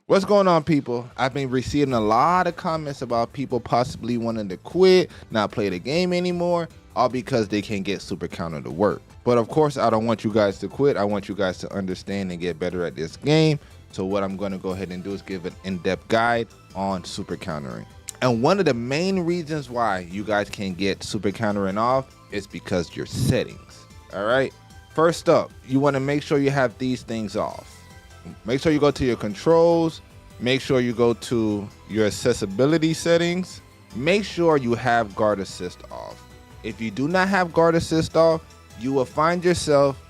What's going on, people? I've been receiving a lot of comments about people possibly wanting to quit, not play the game anymore, all because they can't get super counter to work. But of course, I don't want you guys to quit. I want you guys to understand and get better at this game. So what I'm going to go ahead and do is give an in-depth guide on super countering. And one of the main reasons why you guys can get super countering off is because your settings. All right. First up, you want to make sure you have these things off. Make sure you go to your controls. Make sure you go to your accessibility settings. Make sure you have guard assist off. If you do not have guard assist off, you will find yourself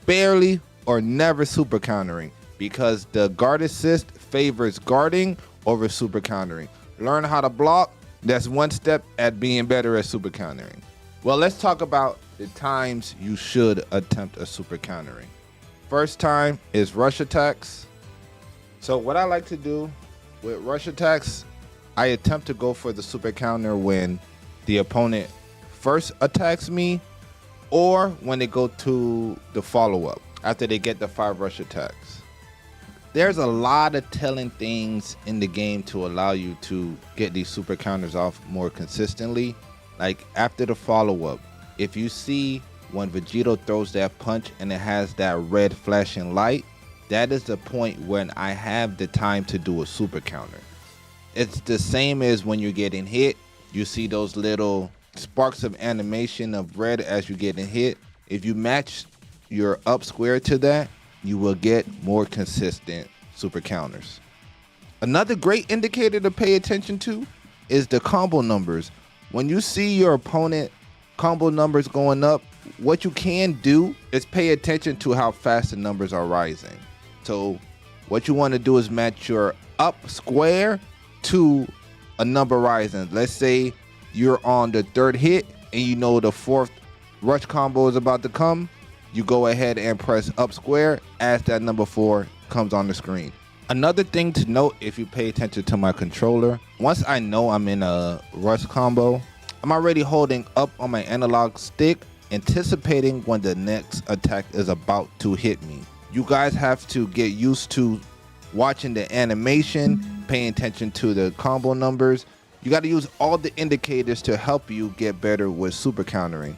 barely or never super countering because the guard assist favors guarding over super countering. Learn how to block. That's one step at being better at super countering. Well, let's talk about the times you should attempt a super countering. First time is rush attacks. So what I like to do with rush attacks, I attempt to go for the super counter when the opponent first attacks me or when they go to the follow-up after they get the 5 rush attacks. There's a lot of telling things in the game to allow you to get these super counters off more consistently. Like after the follow-up, if you see when Vegito throws that punch and it has that red flashing light, that is the point when I have the time to do a super counter. It's the same as when you're getting hit. You see those little sparks of animation of red as you're getting hit. If you match your up square to that, you will get more consistent super counters. Another great indicator to pay attention to is the combo numbers. When you see your opponent combo numbers going up, what you can do is pay attention to how fast the numbers are rising. So what you want to do is match your up square to a number rising. Let's say you're on the 3rd hit and you know the 4th rush combo is about to come. You go ahead and press up square as that number 4 comes on the screen. Another thing to note, if you pay attention to my controller, once I know I'm in a rush combo, I'm already holding up on my analog stick, anticipating when the next attack is about to hit me. You guys have to get used to watching the animation, paying attention to the combo numbers. You got to use all the indicators to help you get better with super countering.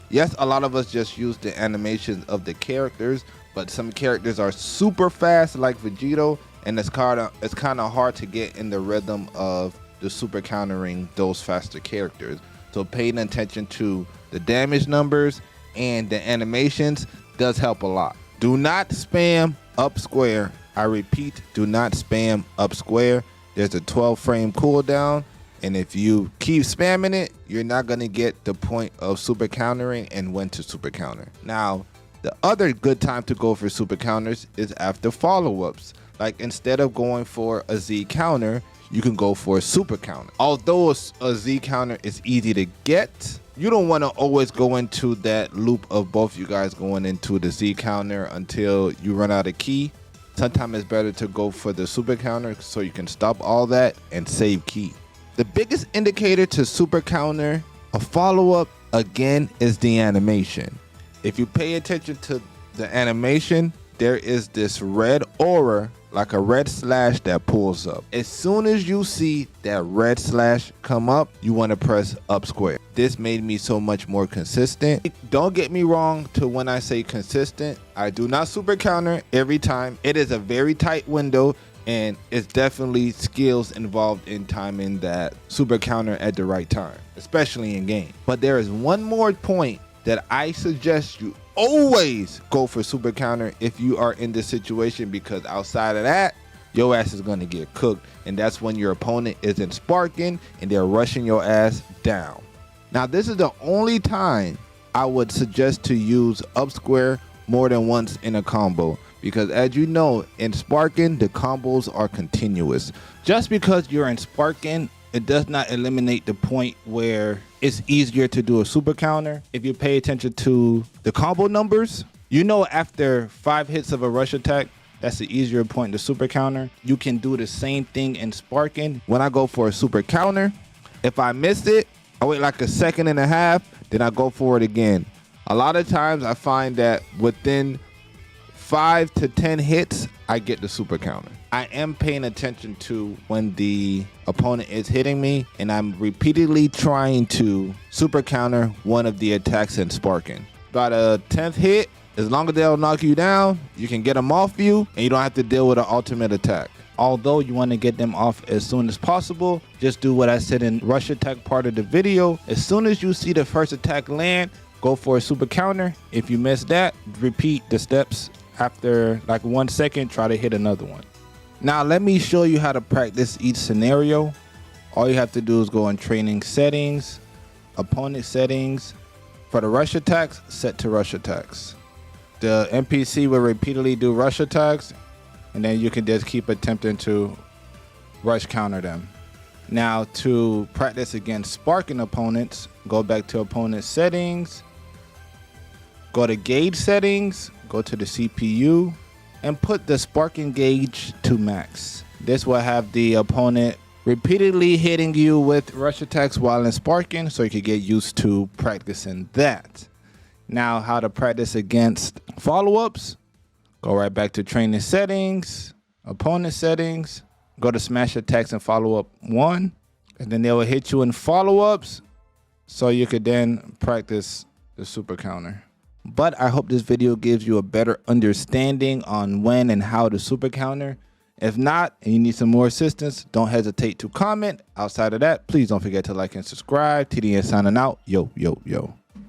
Yes, a lot of us just use the animations of the characters, but some characters are super fast like Vegito, and it's kind of hard to get in the rhythm of the super countering those faster characters. So paying attention to the damage numbers and the animations does help a lot. Do not spam up square. I repeat, do not spam up square. There's a 12 frame cooldown, and if you keep spamming it, you're not going to get the point of super countering and when to super counter. Now, the other good time to go for super counters is after follow-ups. Like instead of going for a Z counter, you can go for a super counter. Although a Z counter is easy to get, you don't want to always go into that loop of both you guys going into the Z counter until you run out of key. Sometimes it's better to go for the super counter so you can stop all that and save key. The biggest indicator to super counter a follow-up, again, is the animation. If you pay attention to the animation, there is this red aura, like a red slash that pulls up. As soon as you see that red slash come up, you want to press up square. This made me so much more consistent. Don't get me wrong to when I say consistent. I do not super counter every time. It is a very tight window, and it's definitely skills involved in timing that super counter at the right time, especially in game. But there is one more point that I suggest you always go for super counter if you are in this situation, because outside of that, your ass is going to get cooked, and that's when your opponent isn't sparking and they're rushing your ass down. Now, this is the only time I would suggest to use up square more than once in a combo, because as you know, in sparking, the combos are continuous. Just because you're in sparking, it does not eliminate the point where it's easier to do a super counter. If you pay attention to the combo numbers, you know after 5 hits of a rush attack, that's the easier point to super counter. You can do the same thing in sparking. When I go for a super counter, if I miss it, I wait like a second and a half, then I go for it again. A lot of times I find that within 5 to 10 hits, I get the super counter. I am paying attention to when the opponent is hitting me, and I'm repeatedly trying to super counter one of the attacks and sparking. By the 10th hit, as long as they'll knock you down, you can get them off you, and you don't have to deal with an ultimate attack. Although you want to get them off as soon as possible, just do what I said in rush attack part of the video. As soon as you see the first attack land, go for a super counter. If you miss that, repeat the steps. After like 1 second, try to hit another one. Now let me show you how to practice each scenario. All you have to do is go in training settings, opponent settings. For the rush attacks, set to rush attacks. The NPC will repeatedly do rush attacks, and then you can just keep attempting to rush counter them. Now to practice against sparking opponents, go back to opponent settings, go to gauge settings, go to the CPU, and put the sparking gauge to max. This will have the opponent repeatedly hitting you with rush attacks while in sparking, so you can get used to practicing that. Now how to practice against follow-ups, go right back to training settings, opponent settings, go to smash attacks and follow-up 1, and then they will hit you in follow-ups, so you could then practice the super counter. But I hope this video gives you a better understanding on when and how to super counter. If not, and you need some more assistance, don't hesitate to comment. Outside of that, please don't forget to like and subscribe. TDN signing out. Yo, yo, yo.